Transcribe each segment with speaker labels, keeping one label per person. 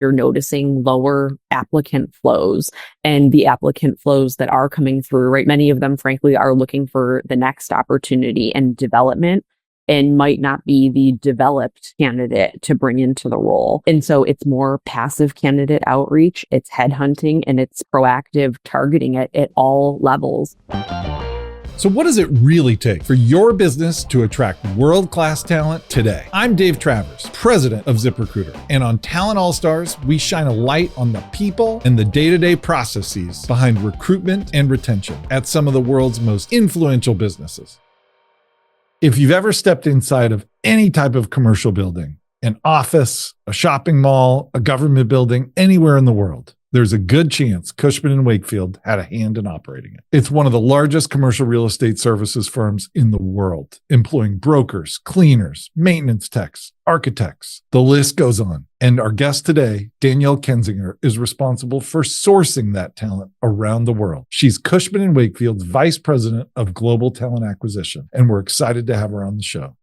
Speaker 1: You're noticing lower applicant flows, and the applicant flows that are coming through, right? Many of them, frankly, are looking for the next opportunity and development and might not be the developed candidate to bring into the role. And so it's more passive candidate outreach, it's headhunting, and it's proactive targeting it at all levels.
Speaker 2: So what does it really take for your business to attract world-class talent today? I'm Dave Travers, president of ZipRecruiter. And on Talent All-Stars, we shine a light on the people and the day-to-day processes behind recruitment and retention at some of the world's most influential businesses. If you've ever stepped inside of any type of commercial building, an office, a shopping mall, a government building, anywhere in the world, there's a good chance Cushman Wakefield had a hand in operating it. It's one of the largest commercial real estate services firms in the world, employing brokers, cleaners, maintenance techs, architects. The list goes on. And our guest today, Danielle Kensinger, is responsible for sourcing that talent around the world. She's Cushman Wakefield's Vice President of Global Talent Acquisition, and we're excited to have her on the show.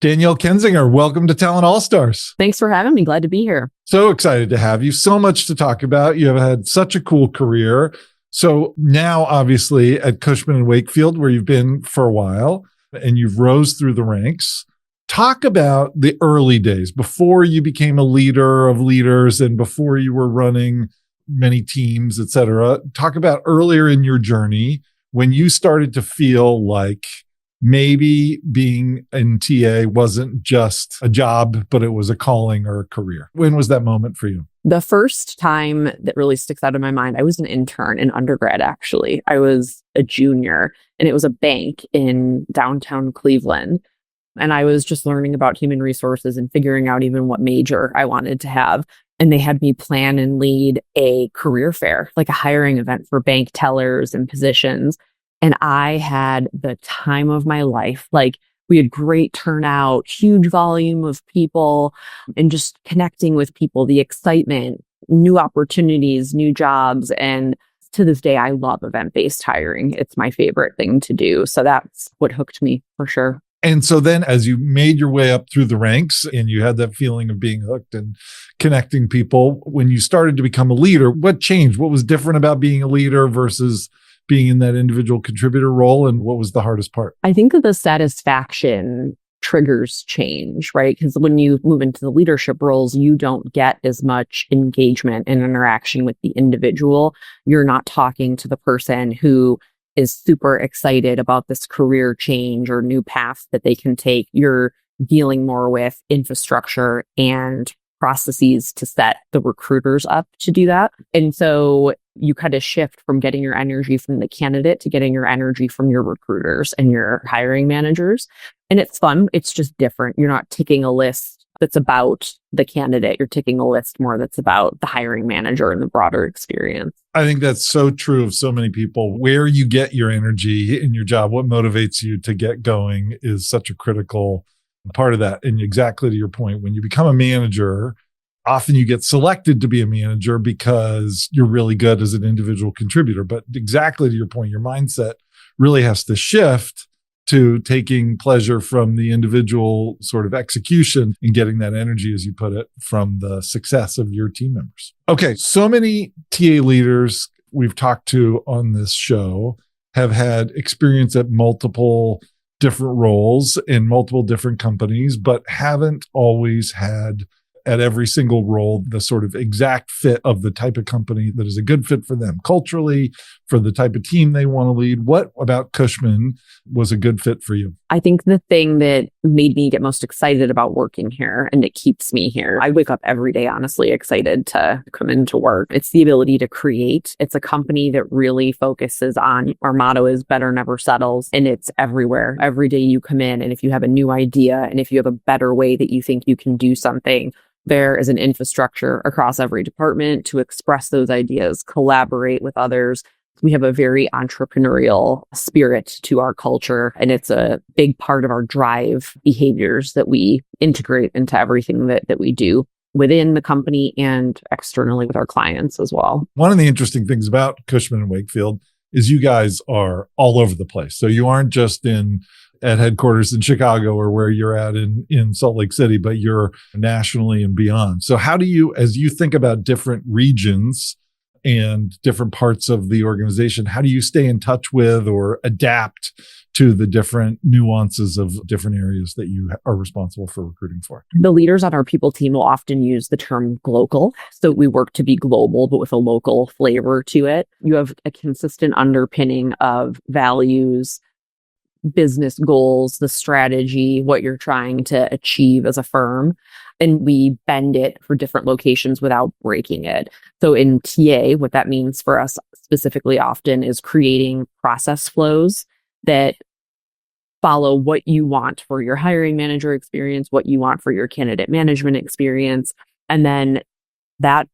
Speaker 2: Danielle Kensinger, welcome to Talent All-Stars.
Speaker 1: Thanks for having me. Glad to be here.
Speaker 2: So excited to have you. So much to talk about. You have had such a cool career. So now, obviously, at Cushman Wakefield, where you've been for a while, and you've rose through the ranks. Talk about the early days before you became a leader of leaders and before you were running many teams, et cetera. Talk about earlier in your journey when you started to feel like maybe being in TA wasn't just a job, but it was a calling or a career. When was that moment for you?
Speaker 1: The first time that really sticks out in my mind, I was an intern in undergrad, actually. I was a junior, and it was a bank in downtown Cleveland. And I was just learning about human resources and figuring out even what major I wanted to have. And they had me plan and lead a career fair, like a hiring event for bank tellers and positions. And I had the time of my life. Like, we had great turnout, huge volume of people, and just connecting with people, the excitement, new opportunities, new jobs. And to this day, I love event-based hiring. It's my favorite thing to do. So that's what hooked me for sure.
Speaker 2: And so then as you made your way up through the ranks and you had that feeling of being hooked and connecting people, when you started to become a leader, what changed? What was different about being a leader versus being in that individual contributor role, and what was the hardest part?
Speaker 1: I think that the satisfaction triggers change, right? Because when you move into the leadership roles, you don't get as much engagement and interaction with the individual. You're not talking to the person who is super excited about this career change or new path that they can take. You're dealing more with infrastructure and processes to set the recruiters up to do that. And so you kind of shift from getting your energy from the candidate to getting your energy from your recruiters and your hiring managers. And it's fun. It's just different. You're not ticking a list that's about the candidate. You're ticking a list more that's about the hiring manager and the broader experience.
Speaker 2: I think that's so true of so many people. Where you get your energy in your job, what motivates you to get going is such a critical part of that. And exactly to your point, when you become a manager, often you get selected to be a manager because you're really good as an individual contributor. But exactly to your point, your mindset really has to shift to taking pleasure from the individual sort of execution and getting that energy, as you put it, from the success of your team members. Okay, so many TA leaders we've talked to on this show have had experience at multiple different roles in multiple different companies, but haven't always had at every single role the sort of exact fit of the type of company that is a good fit for them culturally, for the type of team they want to lead. What about Cushman was a good fit for you?
Speaker 1: I think the thing that made me get most excited about working here, and it keeps me here, I wake up every day, honestly, excited to come into work. It's the ability to create. It's a company that really focuses on, our motto is better never settles, and it's everywhere. Every day you come in, and if you have a new idea, and if you have a better way that you think you can do something, there is an infrastructure across every department to express those ideas, collaborate with others. We have a very entrepreneurial spirit to our culture, and it's a big part of our drive behaviors that we integrate into everything that we do within the company and externally with our clients as well.
Speaker 2: One of the interesting things about Cushman Wakefield is you guys are all over the place. So you aren't just in at headquarters in Chicago or where you're at in Salt Lake City, but you're nationally and beyond. So how do you, as you think about different regions and different parts of the organization, how do you stay in touch with or adapt to the different nuances of different areas that you are responsible for recruiting for?
Speaker 1: The leaders on our people team will often use the term Glocal. So we work to be global, but with a local flavor to it. You have a consistent underpinning of values, business goals, the strategy, what you're trying to achieve as a firm. And we bend it for different locations without breaking it. So in TA, what that means for us specifically often is creating process flows that follow what you want for your hiring manager experience, what you want for your candidate management experience. And then that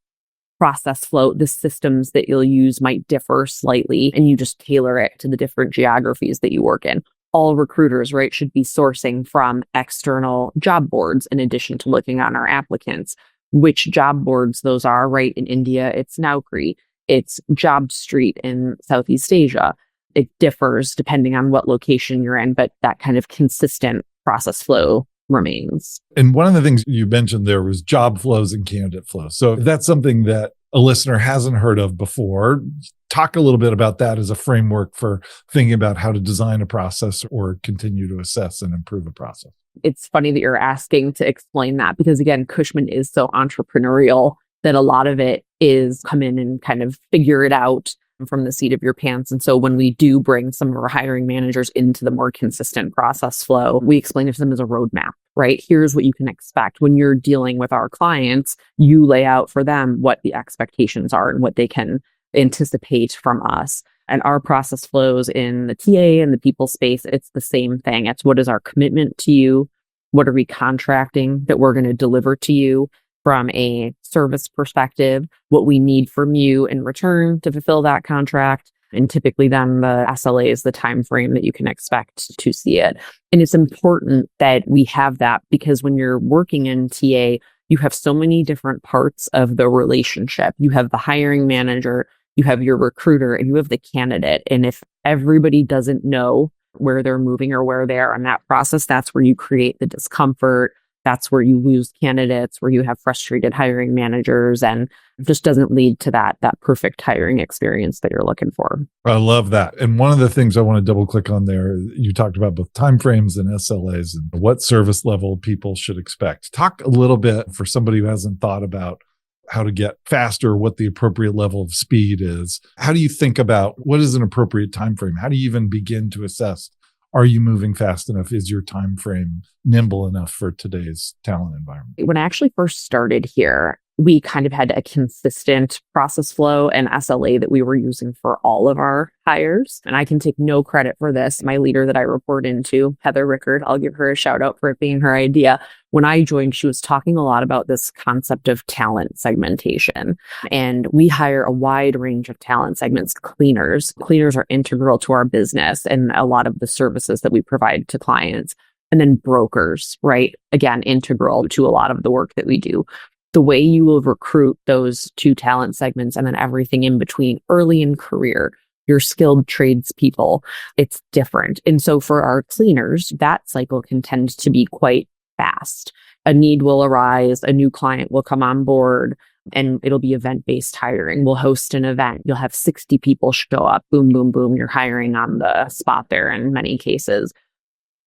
Speaker 1: process flow, the systems that you'll use might differ slightly, and you just tailor it to the different geographies that you work in. All recruiters, right, should be sourcing from external job boards in addition to looking on our applicants. Which job boards those are, right? In India, it's Naukri. It's Job Street in Southeast Asia. It differs depending on what location you're in, but that kind of consistent process flow remains.
Speaker 2: And one of the things you mentioned there was job flows and candidate flows. So if that's something that a listener hasn't heard of before, talk a little bit about that as a framework for thinking about how to design a process or continue to assess and improve a process.
Speaker 1: It's funny that you're asking to explain that because, again, Cushman is so entrepreneurial that a lot of it is come in and kind of figure it out from the seat of your pants. And so when we do bring some of our hiring managers into the more consistent process flow, we explain it to them as a roadmap, right? Here's what you can expect. When you're dealing with our clients, you lay out for them what the expectations are and what they can anticipate from us. And our process flows in the TA and the people space, it's the same thing. It's what is our commitment to you? What are we contracting that we're going to deliver to you from a service perspective? What we need from you in return to fulfill that contract. And typically then the SLA is the time frame that you can expect to see it. And it's important that we have that because when you're working in TA, you have so many different parts of the relationship. You have the hiring manager, you have your recruiter, and you have the candidate. And if everybody doesn't know where they're moving or where they are in that process, that's where you create the discomfort. That's where you lose candidates, where you have frustrated hiring managers, and it just doesn't lead to that perfect hiring experience that you're looking for.
Speaker 2: I love that. And one of the things I want to double click on there, you talked about both timeframes and SLAs and what service level people should expect. Talk a little bit for somebody who hasn't thought about how to get faster, what the appropriate level of speed is. How do you think about what is an appropriate time frame? How do you even begin to assess? Are you moving fast enough? Is your time frame nimble enough for today's talent environment?
Speaker 1: When I actually first started here, we kind of had a consistent process flow and SLA that we were using for all of our hires. And I can take no credit for this. My leader that I report into, Heather Rickard, I'll give her a shout out for it being her idea. When I joined, she was talking a lot about this concept of talent segmentation. And we hire a wide range of talent segments. Cleaners are integral to our business and a lot of the services that we provide to clients. And then brokers, right? Again, integral to a lot of the work that we do. The way you will recruit those two talent segments and then everything in between early in career, your skilled tradespeople, it's different. And so for our cleaners, that cycle can tend to be quite fast. A need will arise, a new client will come on board, and it'll be event-based hiring. We'll host an event. You'll have 60 people show up. Boom, boom, boom. You're hiring on the spot there in many cases.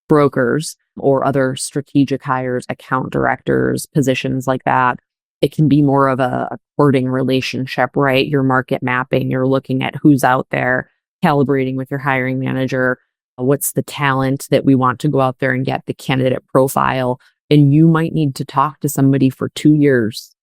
Speaker 1: Brokers or other strategic hires, account directors, positions like that. It can be more of a courting relationship, right? You're market mapping, you're looking at who's out there, calibrating with your hiring manager. What's the talent that we want to go out there and get, the candidate profile. And you might need to talk to somebody for 2 years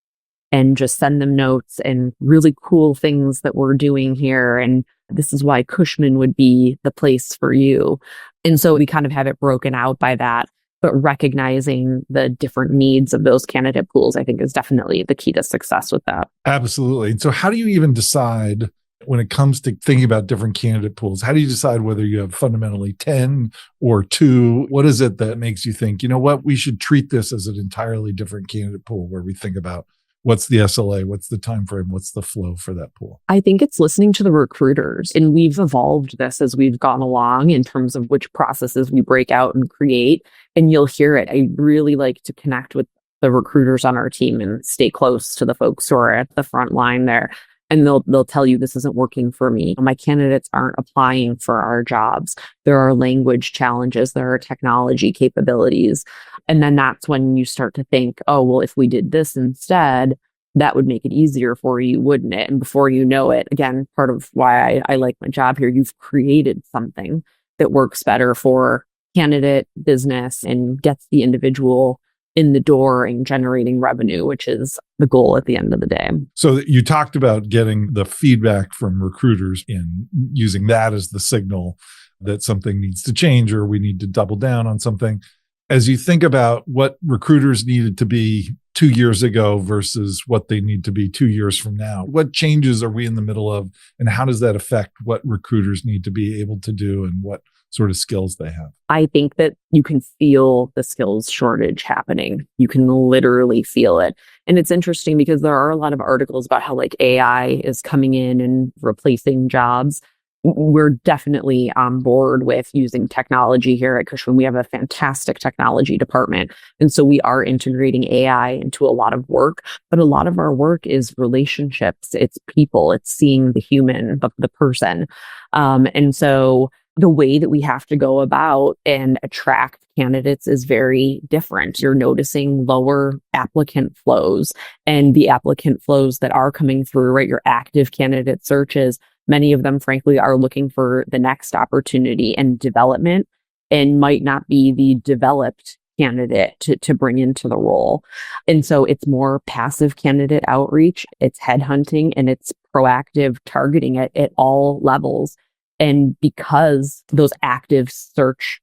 Speaker 1: and just send them notes and really cool things that we're doing here. And this is why Cushman would be the place for you. And so we kind of have it broken out by that. But recognizing the different needs of those candidate pools, I think, is definitely the key to success with that.
Speaker 2: Absolutely. And so how do you even decide when it comes to thinking about different candidate pools? How do you decide whether you have fundamentally 10 or 2? What is it that makes you think, you know what, we should treat this as an entirely different candidate pool where we think about What's the SLA? What's the time frame? What's the flow for that pool?
Speaker 1: I think it's listening to the recruiters. And we've evolved this as we've gone along in terms of which processes we break out and create. And you'll hear it. I really like to connect with the recruiters on our team and stay close to the folks who are at the front line there. And they'll tell you, this isn't working for me. My candidates aren't applying for our jobs. There are language challenges. There are technology capabilities. And then that's when you start to think, oh, well, if we did this instead, that would make it easier for you, wouldn't it? And before you know it, again, part of why I like my job here, you've created something that works better for candidate, business, and gets the individual in the door and generating revenue, which is the goal at the end of the day.
Speaker 2: So you talked about getting the feedback from recruiters and using that as the signal that something needs to change or we need to double down on something. As you think about what recruiters needed to be 2 years ago versus what they need to be 2 years from now, what changes are we in the middle of, and how does that affect what recruiters need to be able to do and what sort of skills they have?
Speaker 1: I think that you can feel the skills shortage happening. You can literally feel it. And it's interesting because there are a lot of articles about how like AI is coming in and replacing jobs. We're definitely on board with using technology here at Cushman. We have a fantastic technology department. And so we are integrating AI into a lot of work, but a lot of our work is relationships. It's people, it's seeing the human, the person. And so the way that we have to go about and attract candidates is very different. You're noticing lower applicant flows, and the applicant flows that are coming through, right? Your active candidate searches, many of them, frankly, are looking for the next opportunity and development and might not be the developed candidate to bring into the role. And so it's more passive candidate outreach, it's headhunting, and it's proactive targeting at all levels. And because those active search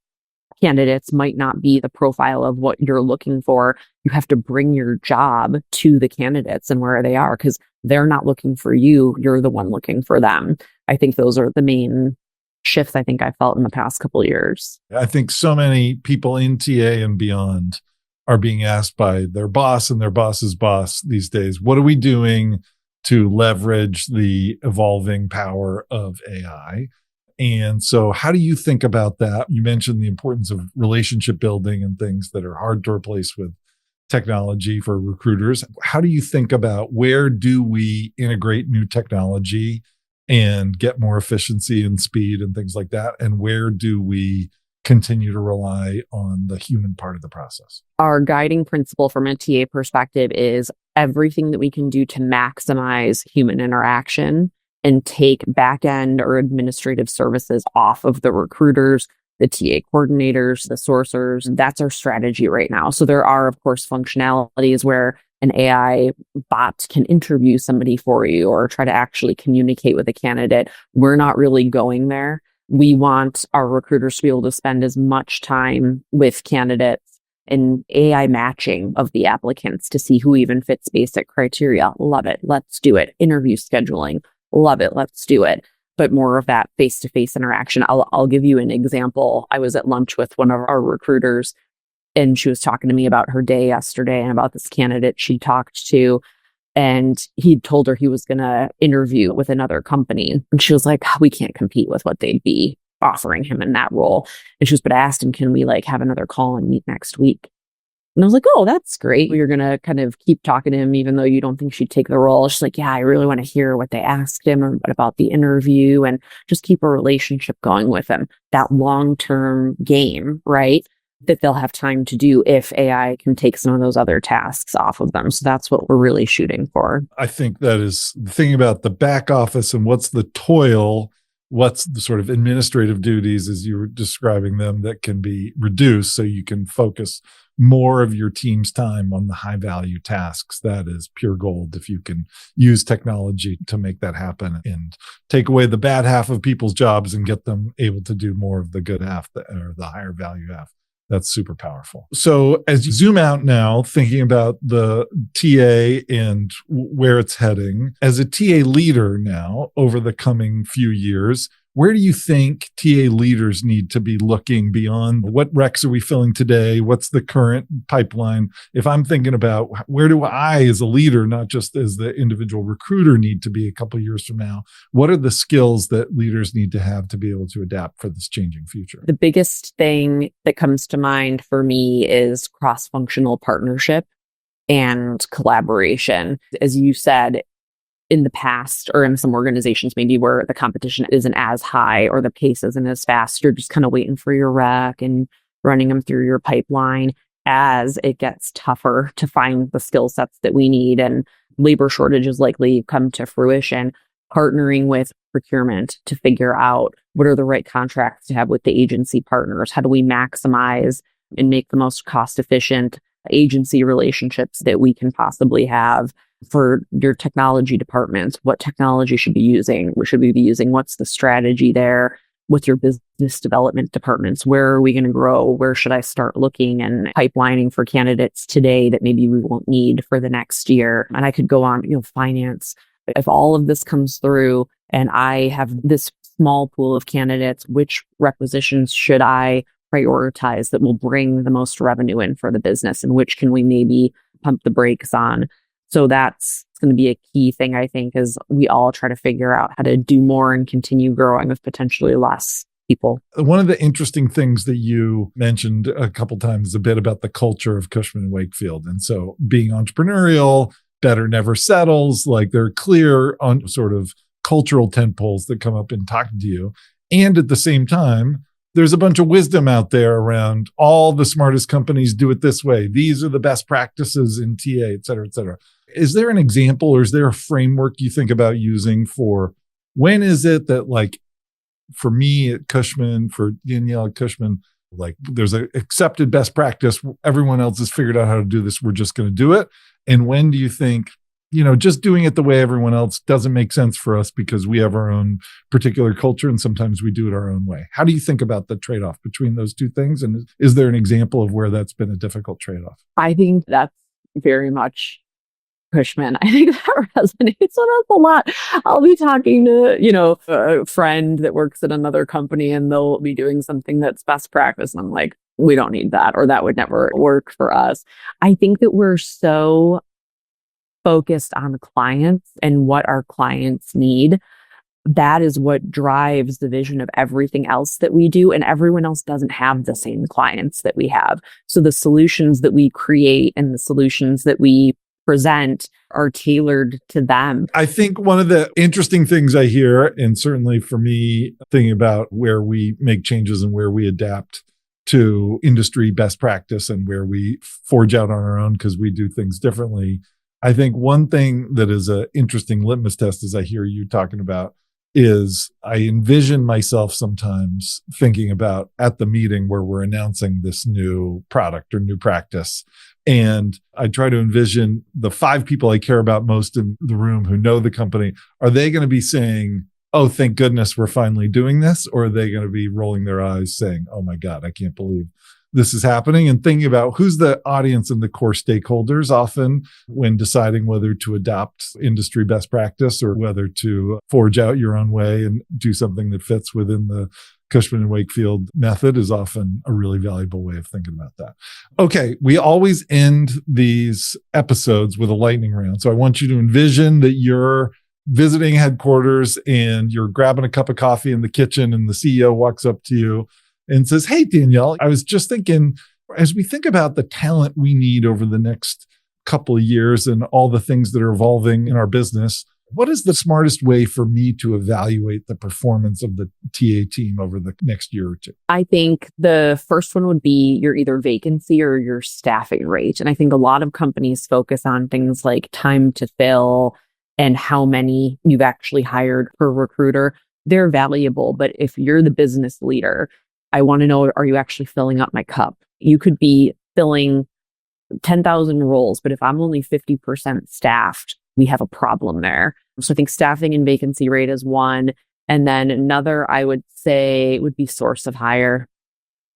Speaker 1: candidates might not be the profile of what you're looking for, you have to bring your job to the candidates and where they are, because they're not looking for you. You're the one looking for them. I think those are the main shifts I think I felt in the past couple of years.
Speaker 2: I think so many people in TA and beyond are being asked by their boss and their boss's boss these days, what are we doing to leverage the evolving power of AI? And so how do you think about that? You mentioned the importance of relationship building and things that are hard to replace with technology for recruiters. How do you think about where do we integrate new technology and get more efficiency and speed and things like that? And where do we continue to rely on the human part of the process?
Speaker 1: Our guiding principle from a TA perspective is everything that we can do to maximize human interaction and take back-end or administrative services off of the recruiters, the TA coordinators, the sourcers. That's our strategy right now. So there are, of course, functionalities where an AI bot can interview somebody for you or try to actually communicate with a candidate. We're not really going there. We want our recruiters to be able to spend as much time with candidates and AI matching of the applicants to see who even fits basic criteria. Love it. Let's do it. Interview scheduling. Love it. Let's do it. But more of that face-to-face interaction. I'll give you an example. I was at lunch with one of our recruiters, and she was talking to me about her day yesterday and about this candidate she talked to. And he told her he was going to interview with another company. And she was like, we can't compete with what they'd be offering him in that role. And she was, but I asked him, can we have another call and meet next week? And I was like, oh, that's great. You're going to kind of keep talking to him, even though you don't think she'd take the role. She's like, yeah, I really want to hear what they asked him about the interview and just keep a relationship going with him. That long-term game, right? That they'll have time to do if AI can take some of those other tasks off of them. So that's what we're really shooting for.
Speaker 2: I think that is the thing about the back office and what's the toil, what's the sort of administrative duties as you were describing them that can be reduced so you can focus more of your team's time on the high value tasks. That is pure gold if you can use technology to make that happen and take away the bad half of people's jobs and get them able to do more of the good half or the higher value half. That's super powerful. So as you zoom out now, thinking about the TA and where it's heading, as a TA leader now over the coming few years, where do you think TA leaders need to be looking beyond what recs are we filling today? What's the current pipeline? If I'm thinking about where do I as a leader, not just as the individual recruiter, need to be a couple of years from now, what are the skills that leaders need to have to be able to adapt for this changing future?
Speaker 1: The biggest thing that comes to mind for me is cross-functional partnership and collaboration. As you said, in the past, or in some organizations maybe where the competition isn't as high or the pace isn't as fast, you're just kind of waiting for your rec and running them through your pipeline. As it gets tougher to find the skill sets that we need and labor shortages likely come to fruition, partnering with procurement to figure out what are the right contracts to have with the agency partners. How do we maximize and make the most cost efficient agency relationships that we can possibly have? For your technology departments, what technology should be using? What should we be using? What's the strategy there? With your business development departments, where are we going to grow? Where should I start looking and pipelining for candidates today that maybe we won't need for the next year? And I could go on, finance. If all of this comes through and I have this small pool of candidates, which requisitions should I prioritize that will bring the most revenue in for the business, and which can we maybe pump the brakes on? So that's going to be a key thing, I think, as we all try to figure out how to do more and continue growing with potentially less people.
Speaker 2: One of the interesting things that you mentioned a couple times, a bit about the culture of Cushman Wakefield. And so being entrepreneurial, better never settles, like there are clear on sort of cultural tentpoles that come up in talking to you. And at the same time, there's a bunch of wisdom out there around all the smartest companies do it this way. These are the best practices in TA, et cetera, et cetera. Is there an example or is there a framework you think about using for when is it that, like, for me at Cushman, for Danielle at Cushman, like there's an accepted best practice. Everyone else has figured out how to do this. We're just going to do it. And when do you think, just doing it the way everyone else doesn't make sense for us because we have our own particular culture and sometimes we do it our own way? How do you think about the trade-off between those two things? And is there an example of where that's been a difficult trade-off?
Speaker 1: I think that's very much Cushman. I think that resonates with us a lot. I'll be talking to, a friend that works at another company and they'll be doing something that's best practice. And I'm like, we don't need that, or that would never work for us. I think that we're so focused on clients and what our clients need. That is what drives the vision of everything else that we do. And everyone else doesn't have the same clients that we have. So the solutions that we create and the solutions that we present are tailored to them.
Speaker 2: I think one of the interesting things I hear, and certainly for me, thinking about where we make changes and where we adapt to industry best practice and where we forge out on our own because we do things differently. I think one thing that is an interesting litmus test, as I hear you talking about, is I envision myself sometimes thinking about at the meeting where we're announcing this new product or new practice. And I try to envision the 5 people I care about most in the room who know the company. Are they going to be saying, oh, thank goodness we're finally doing this? Or are they going to be rolling their eyes saying, oh my God, I can't believe this is happening? And thinking about who's the audience and the core stakeholders often when deciding whether to adopt industry best practice or whether to forge out your own way and do something that fits within the Cushman and Wakefield method is often a really valuable way of thinking about that. Okay, we always end these episodes with a lightning round. So I want you to envision that you're visiting headquarters and you're grabbing a cup of coffee in the kitchen and the CEO walks up to you and says, hey, Danielle, I was just thinking, as we think about the talent we need over the next couple of years and all the things that are evolving in our business, what is the smartest way for me to evaluate the performance of the TA team over the next year or two?
Speaker 1: I think the first one would be your either vacancy or your staffing rate. And I think a lot of companies focus on things like time to fill and how many you've actually hired per recruiter. They're valuable, but if you're the business leader, I want to know, are you actually filling up my cup? You could be filling 10,000 roles, but if I'm only 50% staffed, we have a problem there. So I think staffing and vacancy rate is one. And then another, I would say, would be source of hire.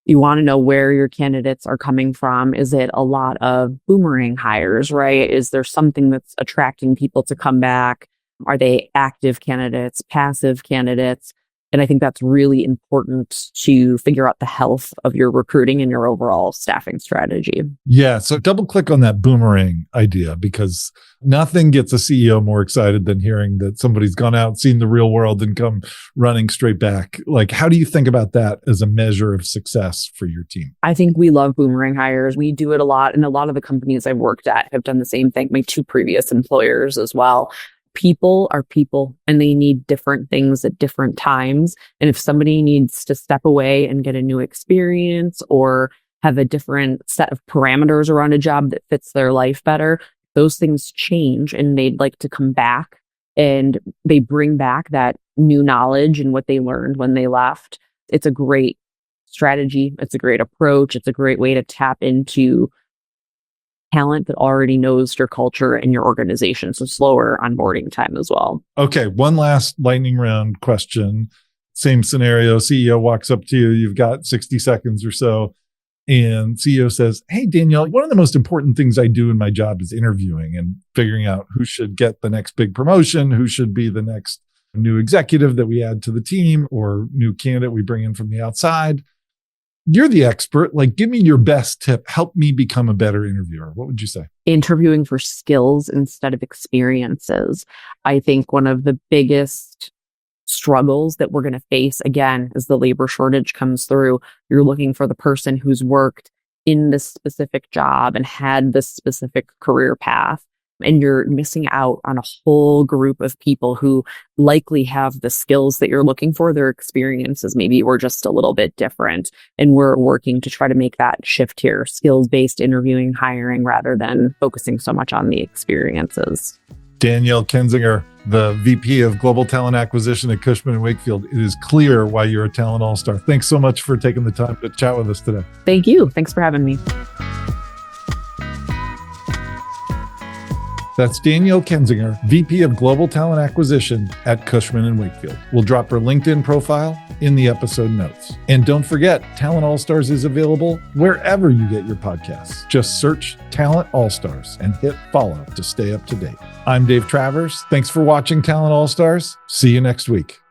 Speaker 1: You want to know where your candidates are coming from. Is it a lot of boomerang hires, right? Is there something that's attracting people to come back? Are they active candidates, passive candidates? And I think that's really important to figure out the health of your recruiting and your overall staffing strategy.
Speaker 2: Yeah. So double click on that boomerang idea, because nothing gets a CEO more excited than hearing that somebody's gone out, seen the real world, and come running straight back. Like, how do you think about that as a measure of success for your team?
Speaker 1: I think we love boomerang hires. We do it a lot. And a lot of the companies I've worked at have done the same thing. My 2 previous employers as well. People are people and they need different things at different times. And if somebody needs to step away and get a new experience or have a different set of parameters around a job that fits their life better, those things change and they'd like to come back and they bring back that new knowledge and what they learned when they left. It's a great strategy. It's a great approach. It's a great way to tap into talent that already knows your culture and your organization. So slower onboarding time as well.
Speaker 2: Okay. One last lightning round question. Same scenario. CEO walks up to you. You've got 60 seconds or so. And CEO says, "Hey, Danielle, one of the most important things I do in my job is interviewing and figuring out who should get the next big promotion, who should be the next new executive that we add to the team or new candidate we bring in from the outside. You're the expert. Like, give me your best tip. Help me become a better interviewer." What would you say?
Speaker 1: Interviewing for skills instead of experiences. I think one of the biggest struggles that we're going to face again as the labor shortage comes through, you're looking for the person who's worked in this specific job and had this specific career path. And you're missing out on a whole group of people who likely have the skills that you're looking for. Their experiences maybe were just a little bit different. And we're working to try to make that shift here, skills-based interviewing, hiring, rather than focusing so much on the experiences.
Speaker 2: Danielle Kensinger, the VP of Global Talent Acquisition at Cushman Wakefield. It is clear why you're a talent all-star. Thanks so much for taking the time to chat with us today.
Speaker 1: Thank you. Thanks for having me.
Speaker 2: That's Danielle Kensinger, VP of Global Talent Acquisition at Cushman Wakefield. We'll drop her LinkedIn profile in the episode notes. And don't forget, Talent All-Stars is available wherever you get your podcasts. Just search Talent All-Stars and hit follow to stay up to date. I'm Dave Travers. Thanks for watching Talent All-Stars. See you next week.